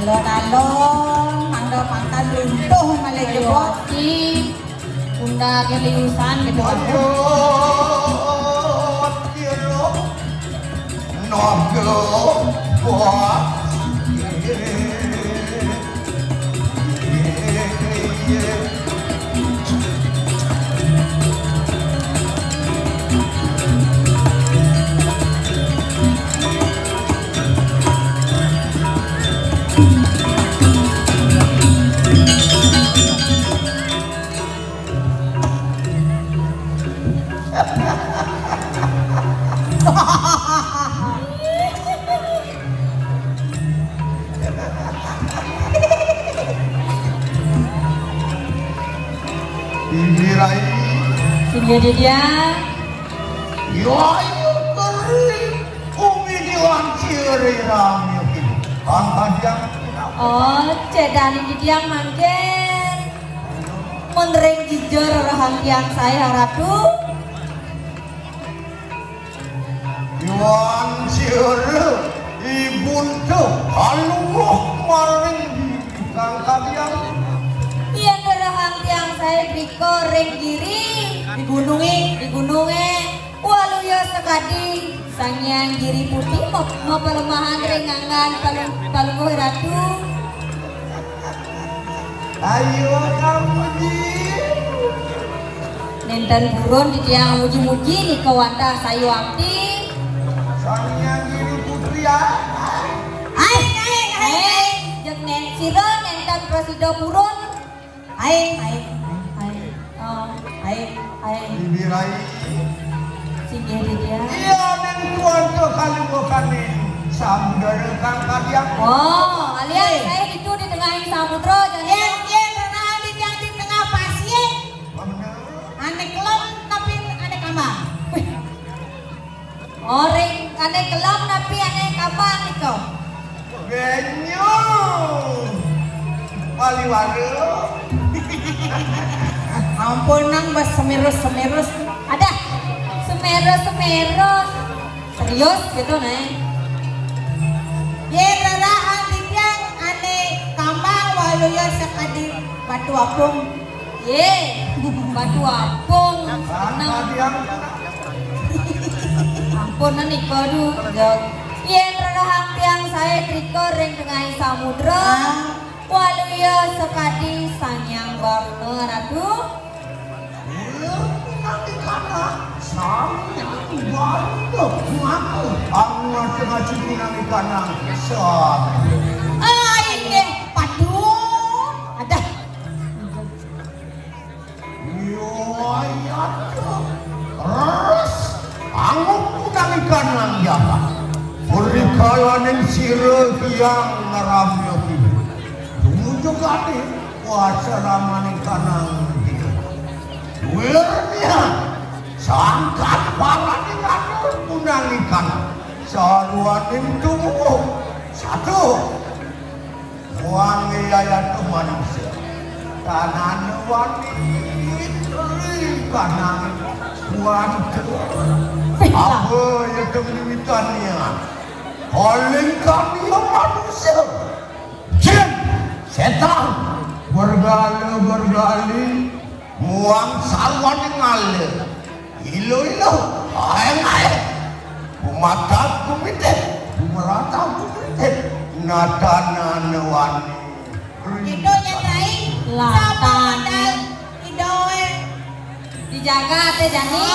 Alon-alon, mangga pantan runtuh malah jebot. Unda keliusan gitu kan. Sini Didian. Yo ayo kering umi diwanciri ramyo kini. Angkat yang Oh, cedani Didian mangken. Menreng jijur rahang yang saya ratu. diwanciri ibun tuh haluh maring angkat yang Iya rahang yang saya riko reng kiri. Di gununge. Waluyo sekadi sangyang giri putih mau pelemahan rengangan palunggoh ratu. ayo kamu di Nenten buron di tiang muji-muji ni kawanda sayu akti. sang giri putri ya Jeng nen siro nenten prasido buron. Hai. dibirai Sige dia. iya dan tuan tuh kali bukan samudera kan kadiang Oh, alias saya itu di tengah samudra jadi. Yen renang di tengah pasir. Ane kelom tapi ane kamar. Orang ane kelam tapi ane kapan niko. genyo wali-wali Ampun nang bas semerus. Ada semero. Serius gitu nih. Yen renang di tiang ane kamar waluyo sekadi batu apung. Ye, batu apung. kan Seneng. kadiang Ampun niko du. Yen rahang tiang saya triko ring tengah samudra. Waluyo sekadi sanyang warna ratu. nanti karena sampai banyak aku angin tengah cipi nanti karena Ini padu. Ada. yo ayat res angguk nanti karena jaka berikalan yang sirah yang ngeramnya ini tunggu juga nih puasa ramanin kanang wirnya sangkat paranin anu punangikan saruanin tunggu satu wangi ayat manusia kanan wangi kanan wangi apa yang kemilikannya Paling kami manusia. Jin, setan, bergali, muang salwan ngale. Ilo, aeng. Kumata kumite, kumerata kumite, nadana nawani. Ido nyai, sapa modal Ido Dijaga teh Jani.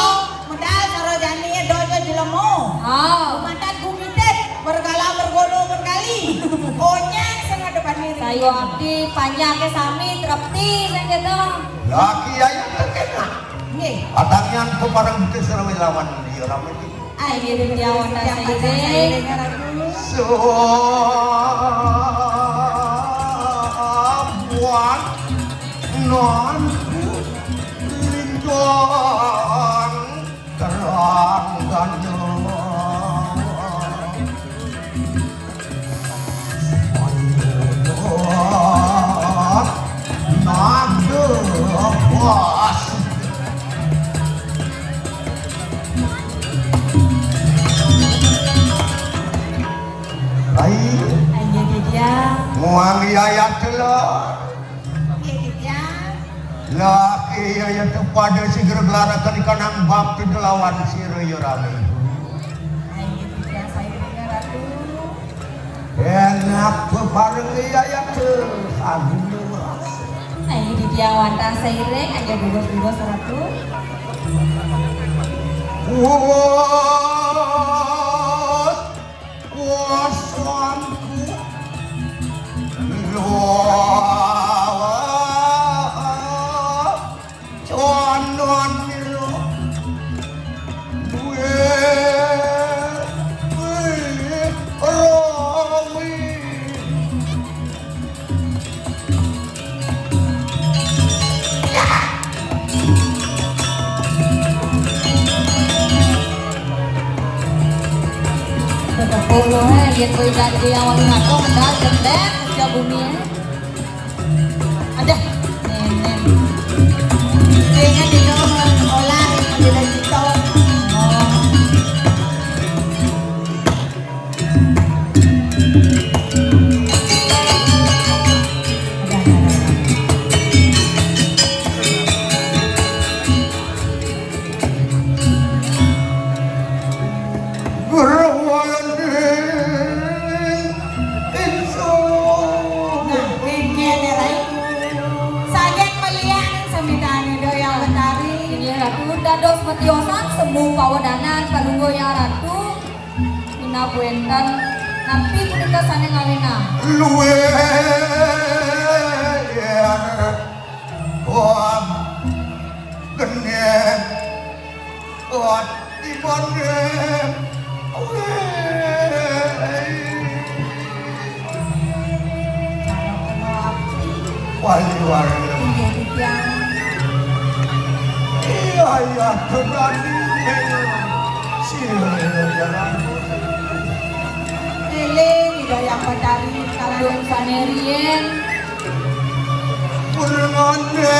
modal karo Jani dojo jelemo. Oh, Mantan kumite bergala bergolo berkali. Onyang sengat depan diri. sayo abdi panjang ke sami trepti saya gitu. Laki ayah terkena. Nggih. Atangnya tu parang bukti serawi lawan dia ramai ini. Ai diri dia wanda Yang saya pasang saya deh. dengar aku. Sebuah non lindung terang ganjang. Nada puas. Baik. Ai jadi dia. Muang ayat telur. Nggih ya. Laki ayat pada segera gelarakan ikan ambak lawan siro yorame. Ayo ya saya dengar aku. Enak pepareng ayat agung luas. Ai di dia wanda saireng aja bubos-bubos ratu. Kuasanku Cuanan milo Rawi Puluh lihat gue dari dia awal ngaco ada jendek setiap bumi ada nenek. Kayaknya di nomor olah di Lejito. Nah, kayaknya ada lain. Sajen melihat semidane do yang betari. Ini ratu dados metiosan semu pawadanan kalunggo yang ratu ina buentan nampi punika sane ngawina. luwe wah gene wah tibone wali iya ya terjadi jalan Eling do yang betari Kalung kalau sanerien Purngane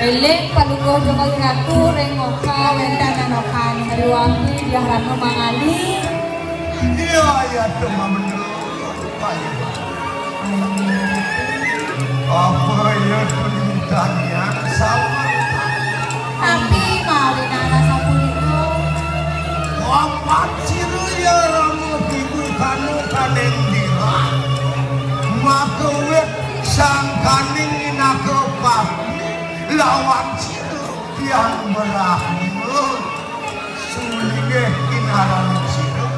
elek palunggo jokal ratu rengoka wendan anokan Hariwangi diharapno mangali iya ya cuma menurut apa ya tuntutannya sama tapi mawin anak sapulito. wapat siru ya ramu ibu kanu kanen dira maka wet sang kaning inake pati lawan siru yang berahmu sulinge kinaran siru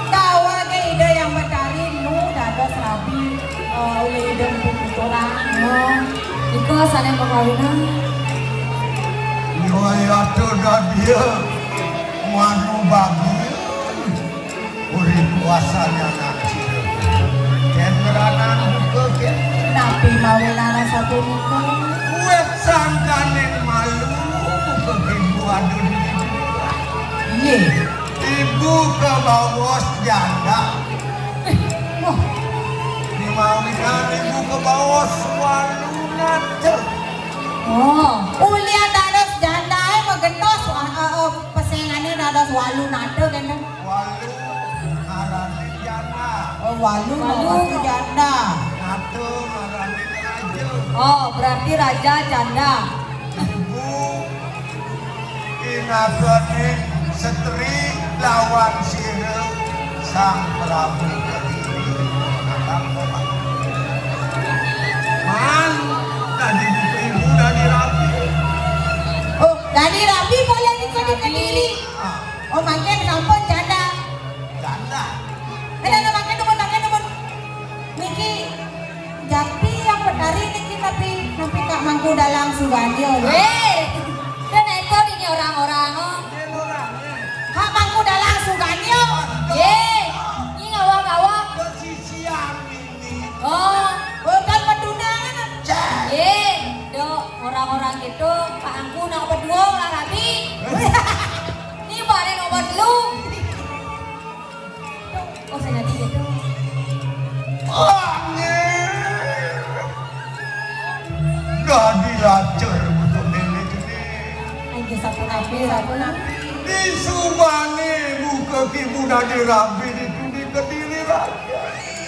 Tawa ke ide yang betari nu dados rabi oleh ide puturan. Iko sane pekawinan Yoya tuh dia manu bagi urip puasanya nanti kenderanan buka Tapi mawin anak sapulito. wet sangkanen malu buka waduh Iya. ibu ke bawah janda Wah, di mawinan ibu ke bawah walunat oh, ulian dados janda mah gentos pesengannya dados walu nado kan. walu ngarani janda Oh, walu janda. natu ngarani raja Oh, berarti raja janda. ibu inagane setri lawan sire sang Prabu Kediri man tadi ibu dari rapi Oh, dari rapi boleh dikodi Kediri. ah, Oh, makin sampun janda. janda Ada makin temen Niki Jati yang pedari niki tapi Kak Mangku Dalang Subanyo. Weh, dan itu ini orang-orang. Oh. dia orangnya Kak Mangku Dalang Subanyo. Ye, ini ngawang-ngawang. kesisian ini Oh, Bukan pedunangan. ye, dok orang-orang itu Pak Angku nak berdua lah Rabi. Ini mana nomor lu? Oh, saya nanti gitu. angin dah dilacur betul ini Ayo sapu nabi. di Subane buka kibu dari rabi di Kediri raja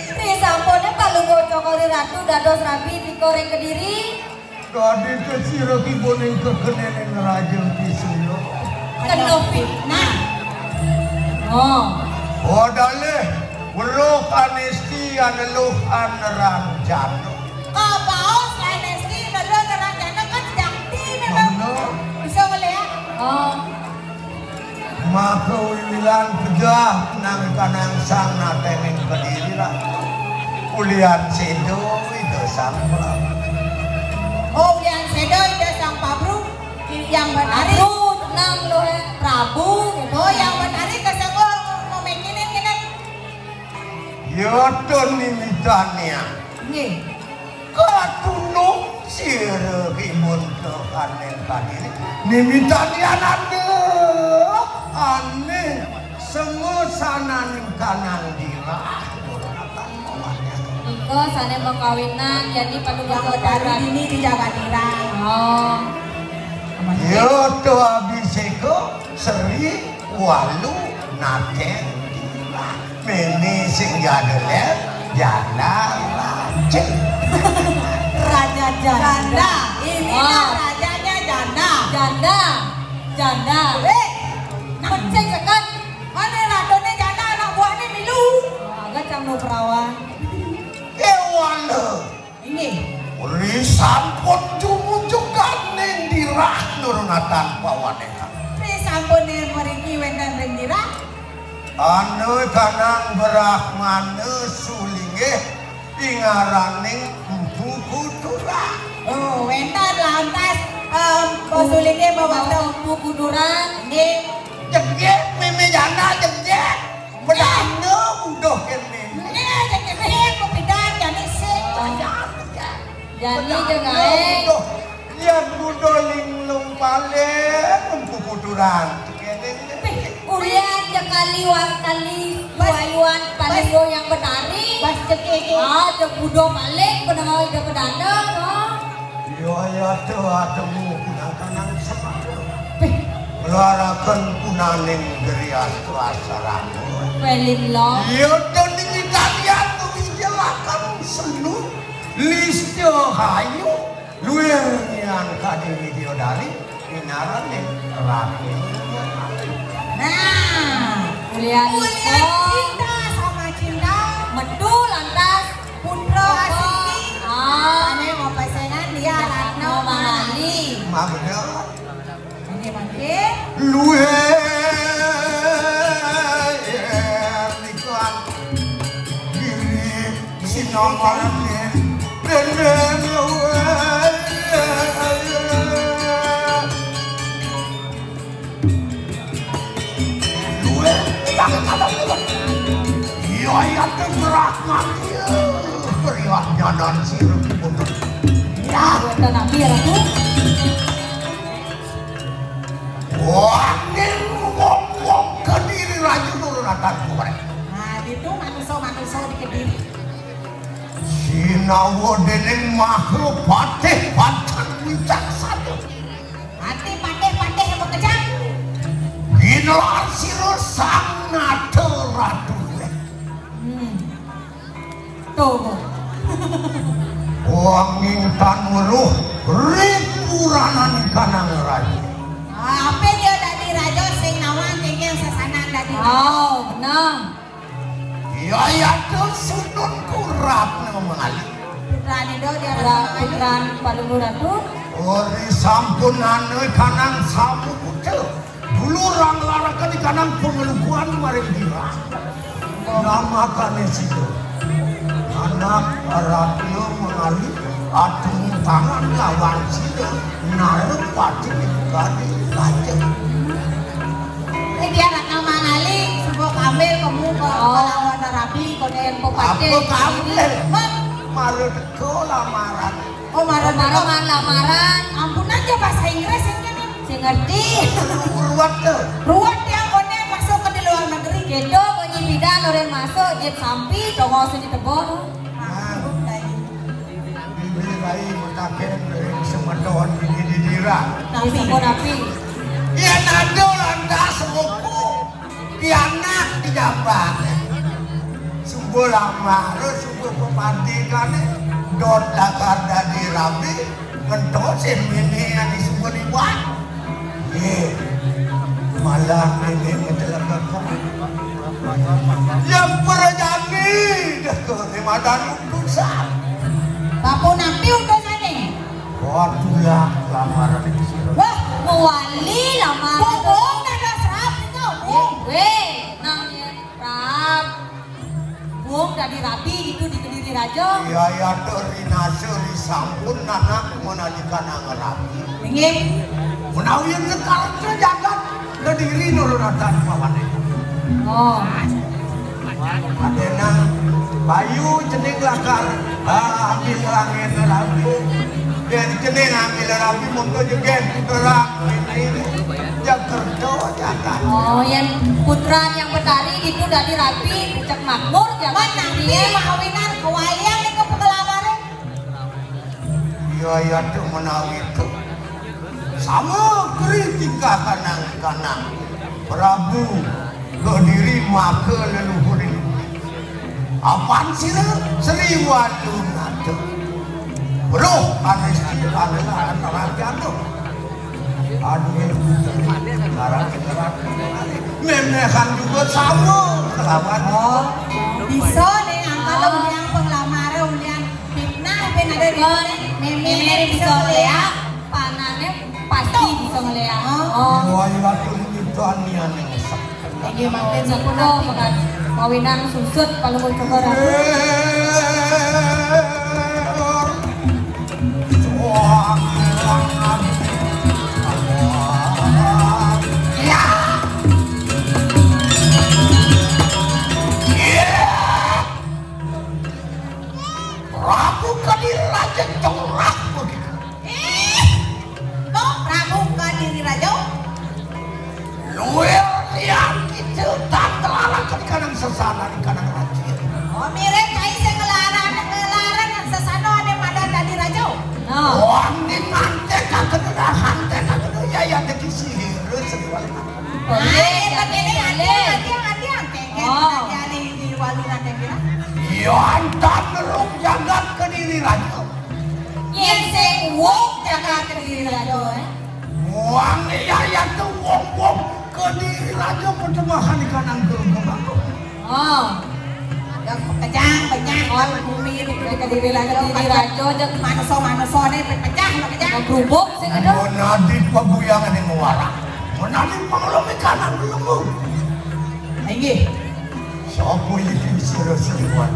Tri samponnya kalau ngocokori ratu dados Rabi dikoreng Kediri. Gadi kesiro kibu ning kekenenen raja di Solo Kenopi. Nah. Oh. oh dalih weruh anesti aneluh aneranjano Kapaos Lanesti dulu kerajaan kan Jati memang. bener Bisa melihat. Oh. maka wiwilan pejah nang kanang sang natening Kediri lah ulian sedo itu sang Prabu Oh, yang sedo itu sang Pabru yang benari. Aduh, tenang lo Prabu. Oh, yang benari kesengor mau mekinin kita. yoto nimitania Nggih. katunung sire kimun ke kanen Kediri nimitania nade aneh semesananing kanan dirah doratan mawanya Iko sana berkawinan jadi perlu Yang benari ini dijaga dirang. Oh. yoto abiseko seri walu naten dirah mene sing jadeler jana raja Raja janda. Ini Oh. kan rajanya janda. Janda. Janda. Penceng sekat. Mana ratone janda anak buahnya milu. Agak camno perawan. ewana Ini. uri sampun jumujukan ning dirah nurunatan pawaneha Ini sampun meriki wenten rendira. anu kanang berahmane sulinge ingaraning empu kutura Oh, wenten lantas kosulingnya bawa Waktu kuduran. Ini. jeget meme jana jeget bedane udah kene Ini aja kebih kepidan jadi sih. Jadi jengae. lian budoling lumpale empu kuturan kene Urian sekali kali wayuan paling yang benari. Bas cekik. Ah, cek budo balik penengah ide pedanda. Oh. yo ya tuh atemu kunang-kanang sepatu melarakan kunaning gerias asaramu Pelin lo. yo dan ini kalian mengijakan selu listio hayu luengian kadi video dari inaraning rapi Nah. Urian Kuliah itu cinta sama cinta. medu lantas Putra Asiki. Ah, Ane mau pasangan dia Ratno no Mahali. Mahali. mah bener Ini makin. luwe nikan diri sinamane benen luwe luwe iya ya gerak mati beriwak nyonon sirup putut ya Buat nabi ya aku. Wangin ngomong Kediri Raja nurunatan korek. Nah, itu manusia di Kediri. Sinawa dening makhluk patih pacan wicaksana. Hati patih yang bekerjang. Ginelar sira sang nada ratu. Tuh. Wanging tan weruh ripuranan kanang raja. Apa dia dadi raja sing nawan kenging sesanan dadi. Oh, benar. Ya tuh sunun kurap mengali. Putrane do dia Putran Palunggu Ratu. Ori sampunan kanang samu kucel. Dulu orang larakan di kanang pengelukuan mari dira. Namakan situ. Anak radio mengali atung tangan lawan situ. Naruh pati kali raja. Dia nak nama ngali sebuah kambil kamu ke lawan Rabi koden popate. Apa kambil? Malu teko lamaran. Oh Lamaran lamaran. Ampun aja bahasa Inggris ini. Saya ngerti. Ruwet tuh. Ruwet yang konen masuk ke di luar negeri. Gitu kunci bidan orang masuk jet sampi dongo sini tebon. Bibirai mutaken dari semedon di dira. Di sabon api. Ya nado landa semuku. Dianak di jambang. Sumbu lama lu sumbu pemandikan dot dakar dari rabi mentosin ini yang disebut liwat. Malah ini menjelaskan yang berjani dari madan utusan. Bapu nampi udah sana. Waduh lamaran di sini. Wah, Mewali lamaran. bohong ada serap kau. Weh, namanya Rap. Buang dari Rabi itu di Kediri Raja. Iya ya dari nasuri sampun anak menadikan angarapi. Ingin Menawian sekarang jagat Kediri nurunatan pawane. Oh, Adena bayu cening lakar ambil langit rabi. Dan cening ambil rabi monggo juga gerak ini yang kerja jagat. oh yang putran yang betari itu dari Rabi cek makmur jangan nanti dia. mahawinan kewalian itu pengalaman. Iya ya tuh menawi itu sama kritika kanang Prabu Kediri maka leluhur ini. Apaan sih lu? Sri Wadunatu. Bro, anis adalah antara jatuh. Aduh, sekarang memekan juga sama kelawan. Oh, bisa nih angkat undian pengelamar undian fitnah ben ada di Memang bisa ngeliat, panannya pasti bisa ngeliat. Oh, Wah, waktu itu anian yang sak. lagi makin sepuluh makan kawinan susut kalau mau coba Ratu. Prabu Kediri Raja corak begitu. Prabu Kediri Raja. Luar yang itu tak terlarang ke kanan sesana di kanan raja. Oh, mirip kai sing ngelaran sesano ane madan dadi raja. Nah, Wang di mantek kakedah hantek kakedah ya ya teki sihir sediwali. boleh, Tapi ini boleh. ada Oh. jadi di walunan kira. Ya antar neruk jagat Kediri Raja. Yang sing wong jaga Kediri Raja. Wang ya tuh wong Kediri Raja pertemahan di kanan gerbang. Oh, Yang pekejang banyak orang bumi itu Kediri Raja jeung manusia nih pecah pecah. berubuk sing itu. Menadit pabuyangan yang mewarah. Menadit pengelumi kanan lemu. Inggih. Siapa yang siri-siriwan?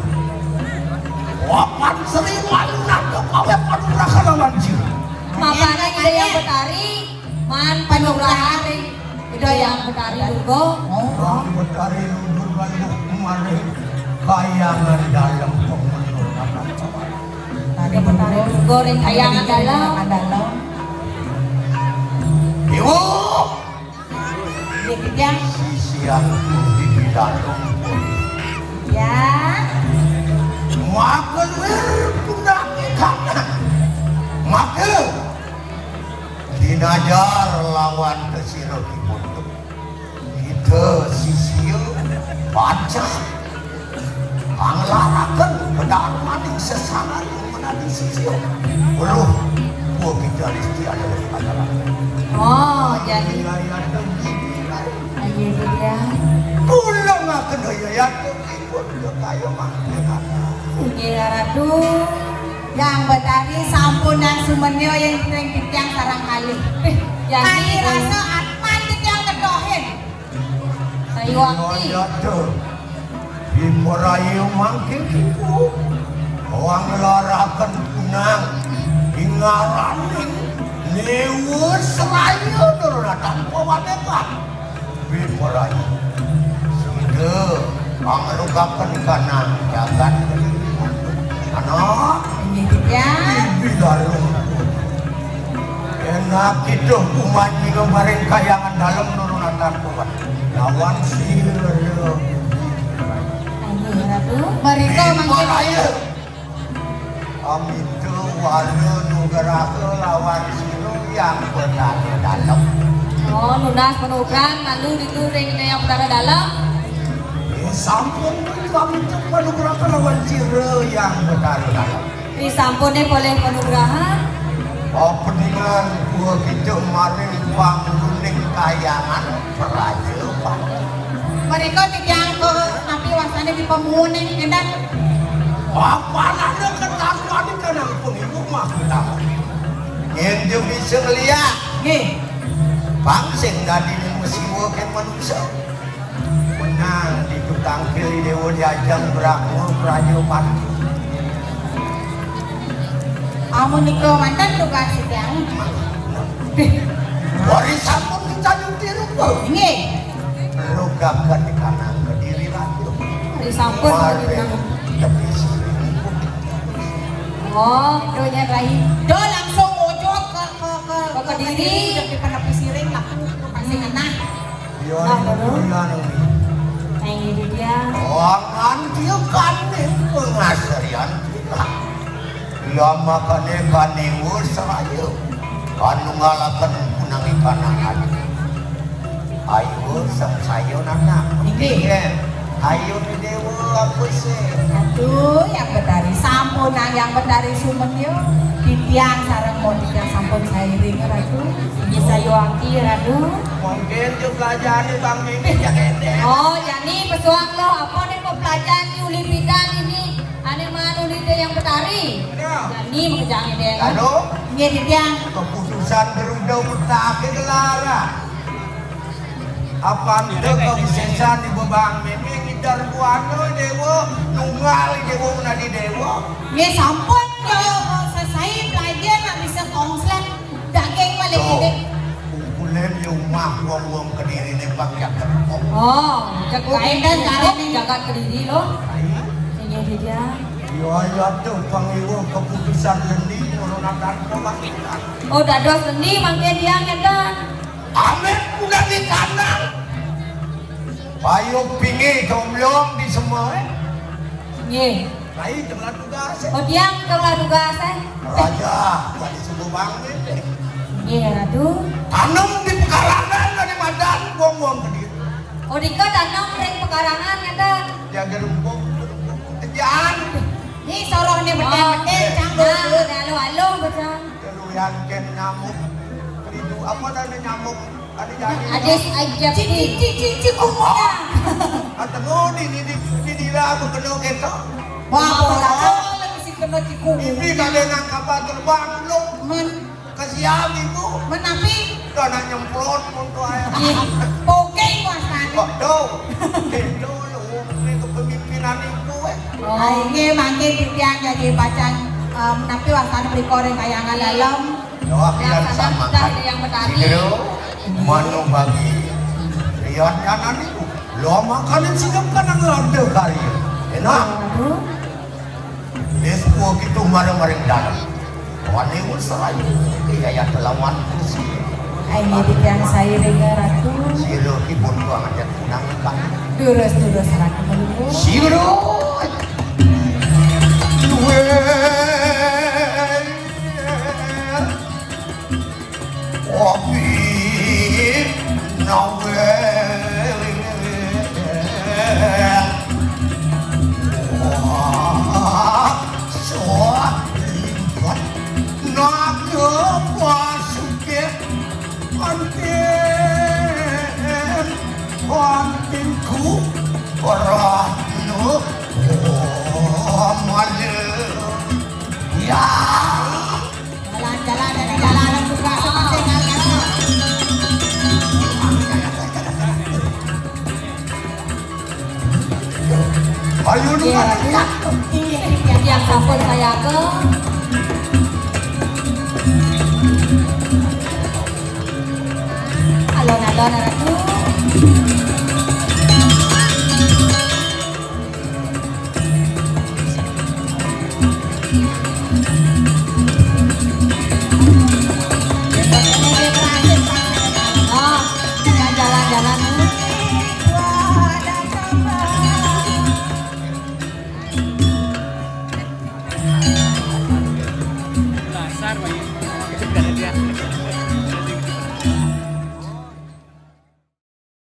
Wapan seriwan nak kawe panuraka lawan jira. Makanya ide yang betari man panurahan ide yang betari juga. Orang betari ludur balik kemarin kayangan dalam pemenur akan cawan. Tadi betari goreng kayangan dalam. Ibu, Yang Sisian di bidang rumput. ya. Makan pundak kanan. Makan. Dinajar lawan kesiro dibutuh. Kita sisio baca. Anglarakan pedang maning sesangat menadi sisio. Belum. Buah kita listi ada di antara. Oh, jadi Ayat demi aja dia. pulang akan ayat demi pun kayu makan. Iya ratu. Yang betari sampun dan sumenyo yang sering ditiang sarang kali. Jadi Kali rasa atman ditiang kedohin. sayu akti. Ayat tuh di merayu mangkin ibu. Orang larakan punang ingaraning lewat selayu dorona tanpa wadekan. Di merayu sudah anglukakan kanan jagat anak. Ya. Bilarung enak itu umatnya kemarin kayangan dalam nurunatan kuat lawan sihir Ayo ratu. Mereka manggil raya amin tu walu nugerake lawan sihir yang benar dalam Oh, nunas penukan lalu dituring yang udara dalam. sampun kami tu menugerake lawan sihir yang benar dalam Di sampune boleh penugrahan. peningan gua gitu maring banguning kayangan peraja mereka ditiang ke napi wasane di pemuning edan. apa ada ketakuan di kanang pengibu mah tahu yang bisa ngeliat Nggih. bangsing dari musiwa kan manusia menang di tukang kili dewa diajang berakmu peraja pati Amun niko mantan tugas ditiang. warisan pun kita nyutiru Nggih. lugakan di kanan ke diri lagi Di sampun tapi Oh, doanya rai. Do langsung ojo ke Kediri. di penepi siring lah. Pasti ngena. Ayo dia. Wangan dia kane pengasarian kita. Dia makane kane usahaya. Kanu ngalakan punang ikan ayo sang sayo nana. Ayo di dewa aku sih. Aduh, yang betari sampun yang betari sumenyo ditiang sareng mau ditiang sampun sairing ratu. Bisa yoaki ratu. Mungkin juga jadi bang Mimi jadi. Oh, jadi pesuang lo apa nih mau pelajaran di uli bidang ini? Ane manu di yang betari. Jadi mengejangi deh. Lalu Nggih ditiang. keputusan Garuda Utara kelara. Apa anda kewisesan di bebang Mimi ngidar buano dewa nunggal dewa menadi dewa. Nggih sampun yo selesai belajar nak bisa konslet daging paling gede. Kumpulan rumah wong-wong Kediri nih bang ya. Oh, jagain dan jaga kediri lo. Ini dia. Ya tuh pangiwo keputusan lendi nurunan pembangunan. Oh, dados sendi mangke dia ngedan. Amin udah di kanan. Payu pingi comblong di semua. Nggih. Rai jangan tugas. Oh, dia kelar tugas Raja tadi subuh bangun. Nggih, ratu. Tanam di pekarangan dari madan wong-wong Kediri. Oh, dika tanam ring pekarangan ngedan. Jaga rumput kerjaan. Nih sorong nih Oh, beten-beten canggung. nah, halo betul. Keluyan ken nyamuk. Itu apa ada nyamuk? Ada jadi. Adis ajak Cici kumunya. Atau di dira aku kena ketok. Wah, bola lagi si kena ciku. Ini kalian nang kapal terbang lu. Kasihan ibu. Menapi Karena nyemprot untuk air. pokeng wasane. Kok do? Itu lu ini kepemimpinan ibu Oh, nggih mangke ditiang jadi bacaan menapi wasane beli koreng kayangan dalam. Yo akhiran sama kan. yang betari. Sidero manu bagi lihat kanan itu. Lo makanan sigap kan ang order kali. Enak. Aduh. Lespo gitu marang-marang dalam. Wani usai kaya telawan kursi. Ini di yang saya dengar ratu. Siro kibun gua ngajak unang bang. Durus ratu melulu. Siro. Wabi nawe. Jalan dari jalanan buka seperti kalian. Ayo lu yang sampun saya ke alon-alon ratu.